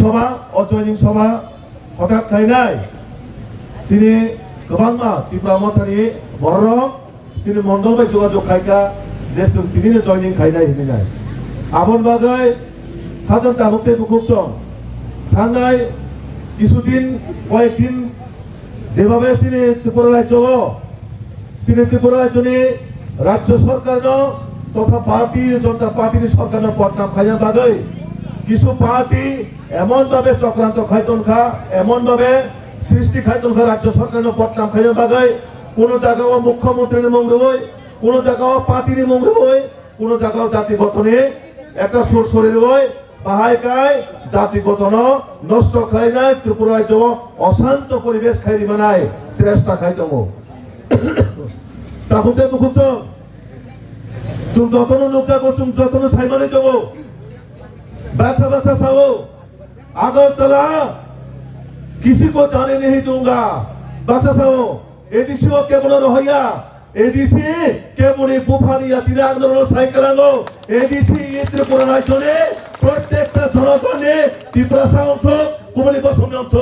सभा अजयनिं सभा हठात खायनाय सिनि गोबांमा त्रिपुरा मथानि बररं सिनि मंडल बाय जगाजग खायका जेसुं तिनिनो जयनिं खायनाय हिनाय आबन बागै थाजन ताबुकते बुकुबसं थांनाय কিছুদিন কয়েকদিন যেভাবে ত্রিপুরা রাজ্যনি রাজ্য সরকার তথা ভারতীয় জনতা পার্টির সরকার পটনাম খাইয়া বাগৈ কিছু পার্টি এমন ভাবে চক্রান্ত খাইতনখা এমন ভাবে সৃষ্টি খাইতনখা রাজ্য সরকার পটনাম খাইয়া বাগৈ কোন জায়গাও মুখ্যমন্ত্রীর মঙ্গরবই কোন জায়গাও পার্টির মঙ্গরবই কোন জায়গাও জাতি গঠনে একটা সুর শরীর হই বাহাইকায় জাতি গঠন নষ্ট খাইনাই ত্রিপুরা রাজ্য অশান্ত পরিবেশ খাইরি বানায় চেষ্টা খাইতমো তাহতে বুকুছ চুম যতন লোকজাগো চুম যতন সাইমানে দেবো ব্যবসা ব্যবসা সাবো আগরতলা किसी को जाने नहीं दूंगा ব্যবসা সাবো এডিসি ও কেবল রহইয়া এডিসি কেবলি বুফানিয়া তিনে আন্দোলন সাইকেলাঙ্গো এডিসি ত্রিপুরা রাজ্যে প্রত্যেকটা জনগণে ত্রিপুরা সাংসদ কুমলি বসন্ত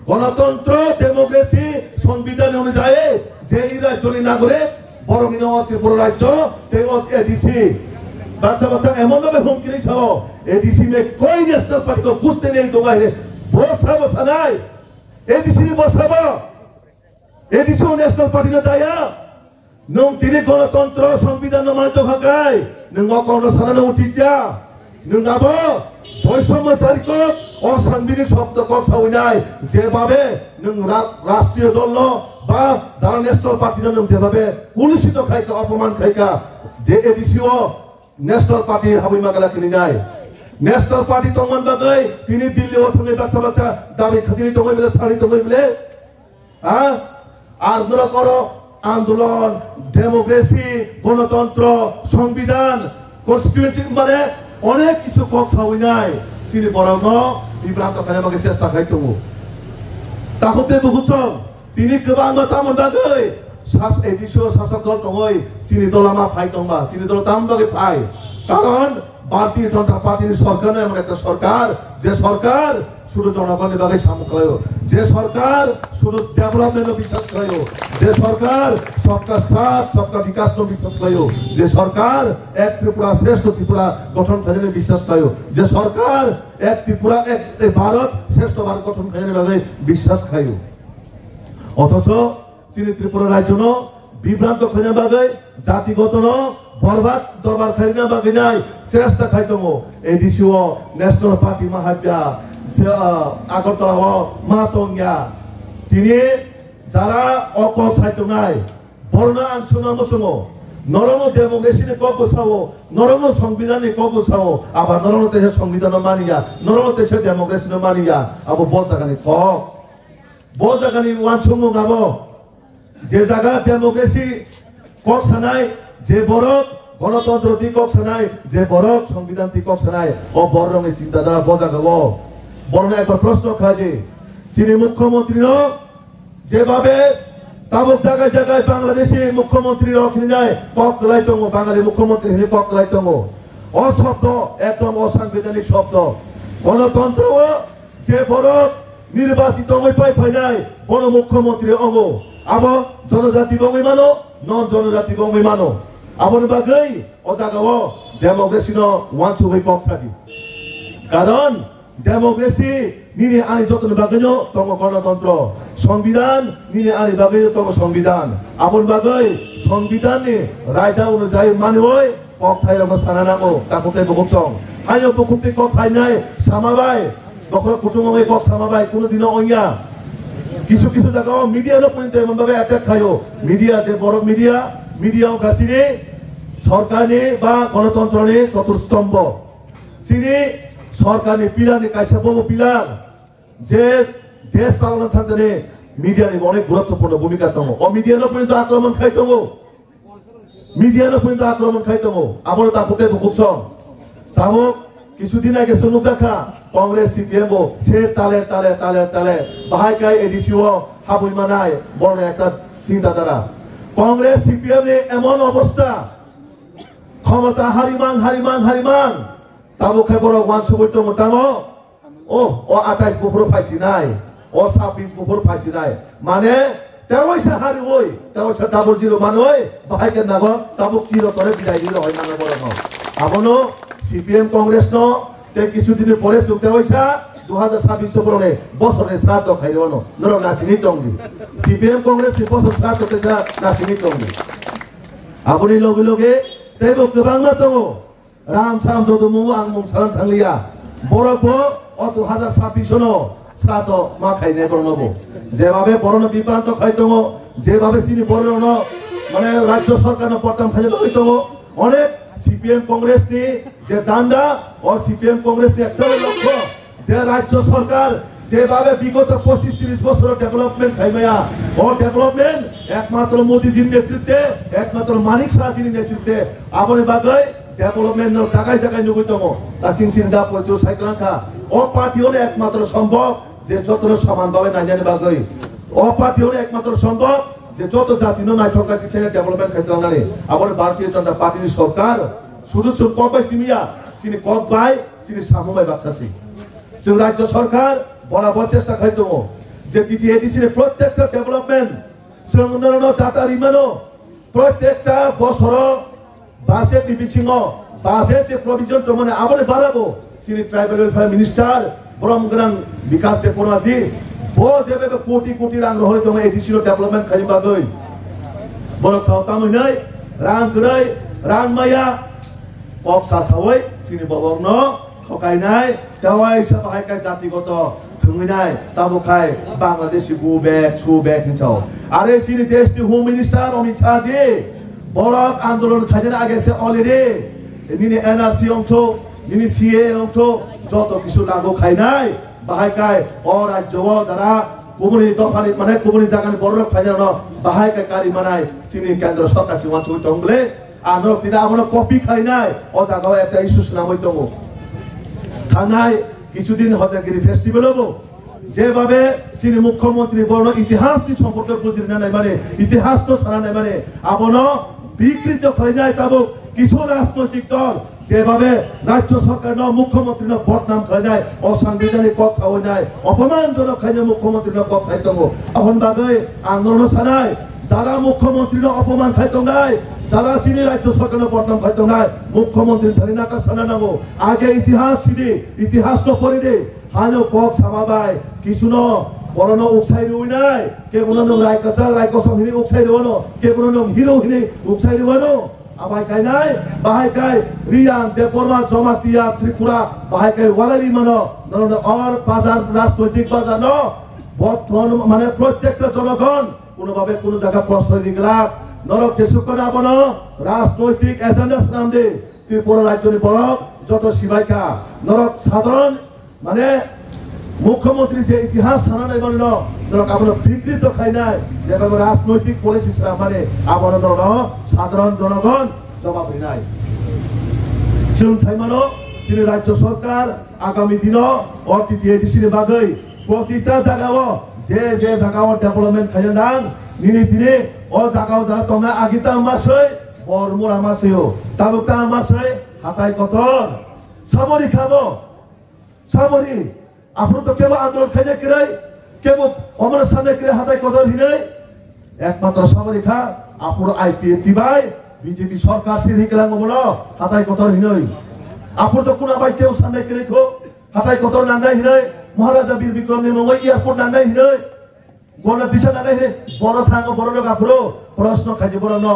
গণতন্ত্র ডেমোক্রেসি সংবিধান অনুযায়ী যে রাজ্যের নাগরিক বরমিন ত্রিপুরা রাজ্য एडीसी ব্যবসা এমন ভাবে হুমকি দিছ एडीसी में कोई नेशनल पार्टी को घुसते नहीं दूंगा বসা নাই एडीसी বসাবো एडीसी नेशनल पार्टी ना दाया नों तिनि गणतंत्र संविधान मानित थाकाय नों अकर्न सानानो उचित जा नों आबो বৈষম্যচারিক অসাংবিধানিক শব্দ কসাউনাই যেভাবে নों রাষ্ট্রীয় দল বা যারা ন্যাশনাল পার্টি নों যেভাবে কুলুষিত খাইকা অপমান খাইকা যে এডিসিও ন্যাশনাল পার্টি হাবুইমা গলা কিনি নাই ন্যাশনাল পার্টি তমান বাগৈ তিনি দিল্লি অথনে বাচ্চা দাবি খাসিনি তগৈ বলে সারি তগৈ বলে আর দরা করো আন্দোলন ডেমোক্রেসি গণতন্ত্র সংবিধান কনস্টিটিউয়েন্সি মানে অনেক কিছু কথা হইনাই চিনি বরং বিভ্রান্ত খাইবাকে চেষ্টা খাইতমু তাহতে বুঝছ তিনি গোবাং তামন বাগৈ শাস এডিসিও শাসক দল দङै চিনি দলামা ফাই দংবা চিনি দল তাম বাগৈ ফাই কারণ ভারতীয় জনতা পার্টির সরকার এমন একটা সরকার যে সরকার শুধু জনগণের বাগে সামুখায় যে সরকার শুধু ডেভেলপমেন্ট বিশ্বাস করে যে সরকার সবকা সাথ সবকা বিকাশ বিশ্বাস করে যে সরকার এক ত্রিপুরা শ্রেষ্ঠ ত্রিপুরা গঠন কাজে বিশ্বাস করে যে সরকার এক ত্রিপুরা এক ভারত শ্রেষ্ঠ ভারত গঠন কাজে বাগে বিশ্বাস খায় অথচ চিনি ত্রিপুরা রাজ্য বিভ্রান্ত খাইনা বাগে জাতিগত বরবাদ দরবার খাইনা বাগে নাই শ্রেষ্ঠ খাইতমো এডিসিও ন্যাশনাল পার্টি মাহাব্যা আগরতলা মাতঙ্গা তিনি যারা অকল সাহিত্য নাই বর্ণা আংশনামসঙ্গ নরম ডেমোক্রেসিনে কক বসাবো নরম সংবিধানে কক বসাবো আবার নরম দেশের সংবিধান মানিয়া নরম দেশের ডেমোক্রেসিনে মানিয়া আবার বজাগানি কক বজাগানি ওয়ানসঙ্গ গাবো যে জায়গা ডেমোক্রেসি কক সানাই যে বড় গণতন্ত্র দিকক সানাই যে বড় সংবিধান দিকক সানাই ও বড় রঙের চিন্তাধারা বজাগাবো বড় একবার প্রশ্ন খাজে চিনি মুখ্যমন্ত্রী যেভাবে তাবক জায়গায় জায়গায় বাংলাদেশি মুখ্যমন্ত্রী রক্ষিণী যায় কক লাইতঙ্গ বাঙালি মুখ্যমন্ত্রী হিনে কক লাইতঙ্গ অশব্দ একদম অসাংবিধানিক শব্দ গণতন্ত্র যে বড় নির্বাচিত পাই পাই নাই বড় মুখ্যমন্ত্রী অঙ্গ আবার জনজাতি বঙ্গই মানো নন জনজাতি বঙ্গই মানো আবার বাগৈ অজাগাও ডেমোক্রেসি ওয়ানসু হই কক সাদি কারণ ডেমোক্রেসি নিনে আনি যতন বাগৈ তঙ্গ গণতন্ত্র সংবিধান নিনে আনি বাগৈ তঙ্গ সংবিধান আপন বাগৈ সংবিধানে রায়দা অনুযায়ী মানে হই কক থাই আমরা সানা নামো তাকতে বকচং হাইও বকুতে কক থাই নাই সামাবাই বকর কুটুমে কক সামাবাই কোনদিন অইয়া কিছু কিছু জায়গা মিডিয়া পর্যন্ত এমন ভাবে অ্যাটাক খায়ও মিডিয়া যে বড় মিডিয়াও কাছিনে সরকারে বা গণতন্ত্রে চতুর্স্তম্ভ চিনি সরকারি পিলার কাইসা বড় পিলার যে দেশ চালানো থাকতে মিডিয়ার অনেক গুরুত্বপূর্ণ ভূমিকা তম ও মিডিয়ানো পর্যন্ত আক্রমণ খাইতম মিডিয়ানো পর্যন্ত আক্রমণ খাইতম আবার তাকে খুবছ তামক কিছুদিন আগে শুনুক দেখা কংগ্রেস সিপিএম সে তালে তালে তালে তালে বাহাইকাই এডিসিও হাবুই মানায় বড় একটা চিন্তাধারা কংগ্রেস সিপিএম এমন অবস্থা ক্ষমতা হারিমান হারিমান হারিমান তাবো খাই বড় ওয়ান সুবৈত তাম ও 28 বছর পাইছি নাই ও 26 বছর পাইছি নাই মানে তেওইসা হারি ওই তেওইসা ডাবল জিরো মানে ওই বাহাইকে নাগ তাবুক জিরো করে বিদায় দিল হয় নানা বড় আবনো সিপিএম কংগ্রেস ন তে কিছুদিনের পরে তেওইসা 2026 বছরে বছরে শ্রাদ্ধ খাই দেবো নর নাসিনি টঙ্গি সিপিএম কংগ্রেস বছর শ্রাদ্ধ তেসা নাসিনি টঙ্গি আপনি লগে লগে তেবো গোबां मा दङ राम साम जदमु आं मुं सालान थांलिया बरबो 2026 नो শ্রাদ্ধ মা খাইনে বর্ণব যেভাবে বরণ বিভ্রান্ত খাইতম যেভাবে চিনি বরণ মানে রাজ্য সরকার প্রথম খাইতে হইতো অনেক সিপিএম কংগ্রেস নি যে দান্ডা ও সিপিএম কংগ্রেস নি একটা লক্ষ্য যে রাজ্য সরকার যেভাবে বিগত 25-30 বছর ডেভেলপমেন্ট খাইমায়া ও ডেভেলপমেন্ট একমাত্র মোদিজির নেতৃত্বে একমাত্র মানিক শাহজির নেতৃত্বে আপনি বাগাই ডেভেলপমেন্ট জায়গায় জায়গায় নুগুইতম তা চিন্তা পয়তো সাইক্লাঙ্কা ও পার্টি হলে একমাত্র সম্ভব যে যত সমানভাবে না জানি বাগাই ও পার্টি হলে একমাত্র সম্ভব যে যত জাতি নাই সরকার কিছু ডেভেলপমেন্ট খাইতে লাগানে আবার ভারতীয় জনতা পার্টির সরকার শুধু শুধু কবাই সিমিয়া চিনি কবাই চিনি সামবাই বাচ্চাছি যে রাজ্য সরকার বরাবর চেষ্টা খাইতো যে টিটিএডিসি প্রত্যেকটা ডেভেলপমেন্ট সংগঠন টাটা রিমানো প্রত্যেকটা বছর বাজেট বিচিং বাজেট প্রভিজন তো মানে আবার বাড়াবো সিনি ট্রাইবেল ওয়েলফেয়ার মিনিস্টার ব্রহ্মগ্রাম বিকাশ দেবনাজি ও যেভাবে কোটি কোটি রাং রহলে তো এডিসি ডেভেলপমেন্ট খাইবা গই বড় সাউতাম নাই রাং গই রাং মায়া পক্সা সাওই সিনি ববগ্ন ঠকাইনাই দেওয়াই সাহায্য জাতিগত থুঙিনাই তাবুখাই বাংলাদেশি গু ব্যাগ নিচাও আরে চিনি দেশটি হোম মিনিস্টার অমিত শাহ জি বড় আন্দোলন খাইতে আগেছে অলরেডি নিনি এনআরসি অংশ নিনি সিএ অংশ যত কিছু লাগু খাইনাই বাহাইকাই ও রাজ্য যারা গুবুনি দফানি মানে গুবুনি জায়গানি বড় খাইনা বাহাইকাই কারি মানাই চিনি কেন্দ্র সরকার সিমান চুই টংলে আনর দিনা আমরা কপি খাইনাই ও জায়গায় একটা ইস্যু নাম হইতো থানায় কিছুদিন হজাগিরি ফেস্টিভ্যাল হবো যেভাবে চিনি মুখ্যমন্ত্রী বড় ইতিহাস সম্পর্কে বুঝি না মানে ইতিহাস তো সারা নাই মানে আপন বিকৃত খাই নাই তাবো কিছু রাজনৈতিক দল যেভাবে রাজ্য সরকার মুখ্যমন্ত্রী বদনাম খাই যায় অসাংবিধানিক কথা হয়ে যায় অপমানজনক খাই যায় মুখ্যমন্ত্রী পথ খাইতো এখন বাদে আন্দোলন সানায় যারা মুখ্যমন্ত্রী অপমান খাইতো নাই যারা চিনি রাজ্য সরকার বদনাম খাইতো নাই মুখ্যমন্ত্রী থানি নাকা সানা নাবো আগে ইতিহাস ছিদি ইতিহাস তো পড়ি দে হানো কক সামাবাই কিছু ন বড় উকসাই রই নাই কে কোনো রায়কাচার রায়কসম হিনি উকসাই দেবো কে কোনো হিরো হিনি উকসাই দেবো আবাই কাই নাই বাহাই কাই রিয়ান দেববর্মা জমাতিয়া ত্রিপুরা বাহাই কাই ওয়ালারি মানো আর বাজার রাজনৈতিক বাজার ন বর্তমান মানে প্রত্যেকটা জনগণ কোনোভাবে কোনো জায়গা প্রশ্রয় দিগলা নরক চেষ্টা আবন রাজনৈতিক এজেন্ডা নাম দে ত্রিপুরা রাজ্যের বড় যত সিবাইকা নরক সাধারণ মানে মুখ্যমন্ত্রী যে ইতিহাস ছাড়া নাই মানে নরক আপনার বিকৃত খাই নাই যেভাবে রাজনৈতিক পলিসি ছাড়া মানে আবরণ সাধারণ জনগণ জবাব নাই সিউন সাইমানো চিনি রাজ্য সরকার আগামী দিন টিটিএডিসির বাদে প্রতিটা জায়গাও যে যে জায়গাও ডেভেলপমেন্ট খাই নাং নিনি দিনে ও জায়গাও যারা তোমরা আগিতা মাসে বরমুর আমাসেও তাবুকতা আমাসে হাতাই কতর সামরি খাবো সামরি আপনার তো কেবল আন্দোলন খাইলে কিরাই কেবল আমার সামনে কিরে হাতাই কতর হিনে একমাত্র সামরি খা আপনার আইপিএফ দিবাই বিজেপি সরকার সিরি কেলাম বলো হাতাই কতর হিনই আপনার তো কোন আবাই কেউ সামনে কিরে খো হাতাই কতর নাঙ্গাই হিনে মহারাজা বীর বিক্রম নির্ময় এয়ারপোর্ট নাঙ্গাই হিনে বড় দিশা নাঙ্গাই হিনে বড় থাঙ্গ বড় লোক আপনার প্রশ্ন খাইছে বড় ন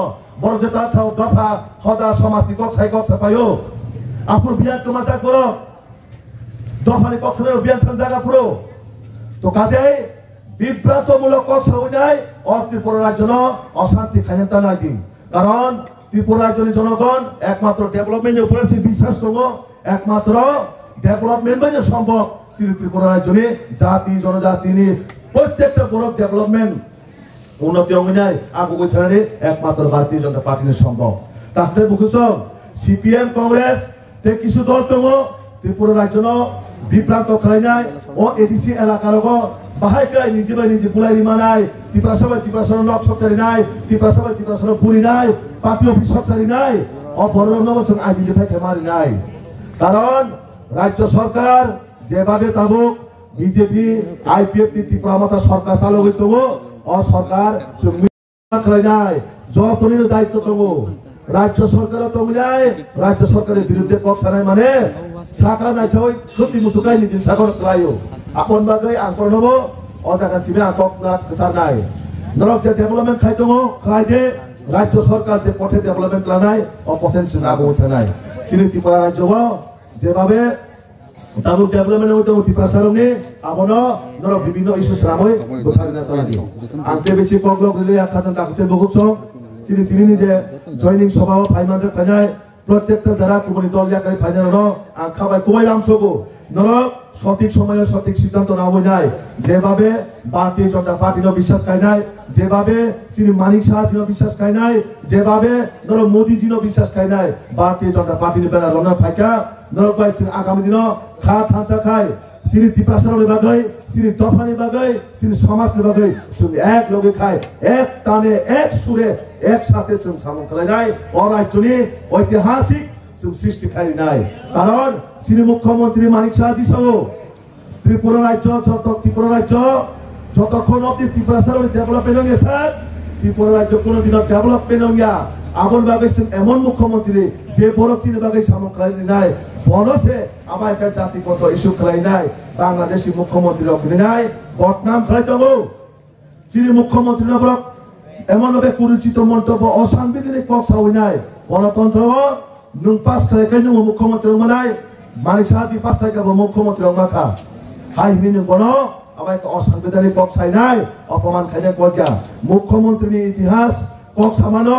বড় যেটা ছাও দফা হদা সমাজ নিকক সাইকক সাপায়ো আপনার বিয়ার তোমাচা করো দফানি কক্সের বিয়ান থান জায়গা পুরো তো কাজে বিভ্রান্তমূলক কথা হয়ে যায় ত্রিপুরা রাজ্য অশান্তি খাইতা নাই দিন কারণ ত্রিপুরা রাজ্যের জনগণ একমাত্র ডেভেলপমেন্টের উপরে বিশ্বাস করবো একমাত্র ডেভেলপমেন্ট মানে সম্ভব ত্রিপুরা রাজ্যে জাতি জনজাতি নিয়ে প্রত্যেকটা বড় ডেভেলপমেন্ট উন্নতি অঙ্গে যায় আগু ছাড়ে একমাত্র ভারতীয় জনতা পার্টির সম্ভব তাহলে বুঝছ সিপিএম কংগ্রেস তে কিছু দল তো ত্রিপুরা রাজ্য বিভ্রান্ত খাই নাই ও এডিসি এলাকার বাহাই কাই নিজে বাই নিজে বুলাই মানাই ত্রিপুরা সবাই নক সরকারি নাই ত্রিপুরা সবাই পুরি নাই পার্টি অফিস সরকারি নাই ও বড় নবছর আইডি থাকে মারি নাই কারণ রাজ্য সরকার যেভাবে তাবুক বিজেপি আইপিএফ ত্রিপুরা মাথা সরকার চালু হইতো ও সরকার নাই যতদিন দায়িত্ব তবু রাজ্য সরকারও তো মিলায় রাজ্য সরকারের বিরুদ্ধে পক্ষ নাই মানে সাকা নাই সবাই সত্যি মুসুকাই নিজে সাগর চালাইও আপন বাগাই আঙ্কর নব অজাগান সিবে আঙ্কক নাই ধরক যে ডেভেলপমেন্ট খাইতো খাইতে রাজ্য সরকার যে পথে ডেভেলপমেন্ট লানাই ও পথেন সে আগু উঠে নাই চিনি ত্রিপুরা রাজ্য যেভাবে তাবুক ডেভেলপমেন্ট হইতো ত্রিপুরা সারংনি আমনো ধরক বিভিন্ন ইস্যু সারামই গোথারি না তলাদি আনতে বেশি পগলক রিলে আখাতেন তাকুতে বহুছ চিনি তিনি নিজে জয়নিং সভা ফাইনাল খাজায় প্রত্যেকটা যারা কুমনি দল জায়গায় ফাইনাল হলো আঙ্খাবাই কুমাই রামসগো ধরক সঠিক সময়ে সঠিক সিদ্ধান্ত না হয়ে যায় যেভাবে ভারতীয় জনতা পার্টির বিশ্বাস খায় নাই যেভাবে শ্রী মানিক শাহ বিশ্বাস খায় নাই যেভাবে ধরো মোদীজিও বিশ্বাস খায় নাই ভারতীয় জনতা পার্টির বেলা রনা ফাইকা ধরক ভাই আগামী দিন খা থাঁচা খায় শ্রী ত্রিপ্রাসার বাগাই শ্রী তফানি বাগাই শ্রী সমাজ বাগাই এক লোকে খায় এক টানে এক সুরে একসাথে সামন খেলে যায় অরাজ্যনি ঐতিহাসিক সৃষ্টি খাই নাই কারণ শ্রী মুখ্যমন্ত্রী মানিক শাহজি সহ ত্রিপুরা রাজ্য যতক্ষণ অব্দি ত্রিপুরা ডেভেলপমেন্ট হয়ে স্যার ত্রিপুরা রাজ্য কোনোদিন ডেভেলপমেন্ট হইয়া আমল বাগে এমন মুখ্যমন্ত্রী যে বড় চীন বাগে সামন খেলাই নাই বড়ছে আমার জাতিগত ইস্যু খেলাই নাই বাংলাদেশি মুখ্যমন্ত্রী অগ্নি নাই বদনাম খেলাই দেবো চীন মুখ্যমন্ত্রী নবরক এমন ভাবে কুরুচিত মন্তব্য অসাংবিধানিক পক্ষ হই নাই গণতন্ত্র নুন পাস খাই খাই নু মুখ্যমন্ত্রী মানাই মানিক শাহজি পাস খাই খাবো মুখ্যমন্ত্রী মাখা হাই হিনি বন আমার অসাংবিধানিক পক্ষ চাই নাই অপমান খাই নাই পর্যা মুখ্যমন্ত্রী ইতিহাস পক্ষ সামানো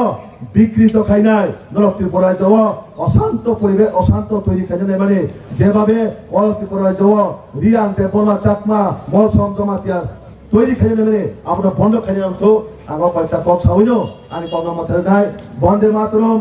বিকৃত খাই নাই নরক ত্রিপুরায় যাও অশান্ত পরিবেশ অশান্ত তৈরি খাই নাই মানে যেভাবে ত্রিপুরায় যাও রিয়াং দেবমা চাকমা মল জমাতিয়া তৈরি খাই নাই মানে আমরা বন্ধ খাই নাম তো আমার কয়েকটা পক্ষ হইনো আমি কম মাথায় নাই বন্দে মাতরম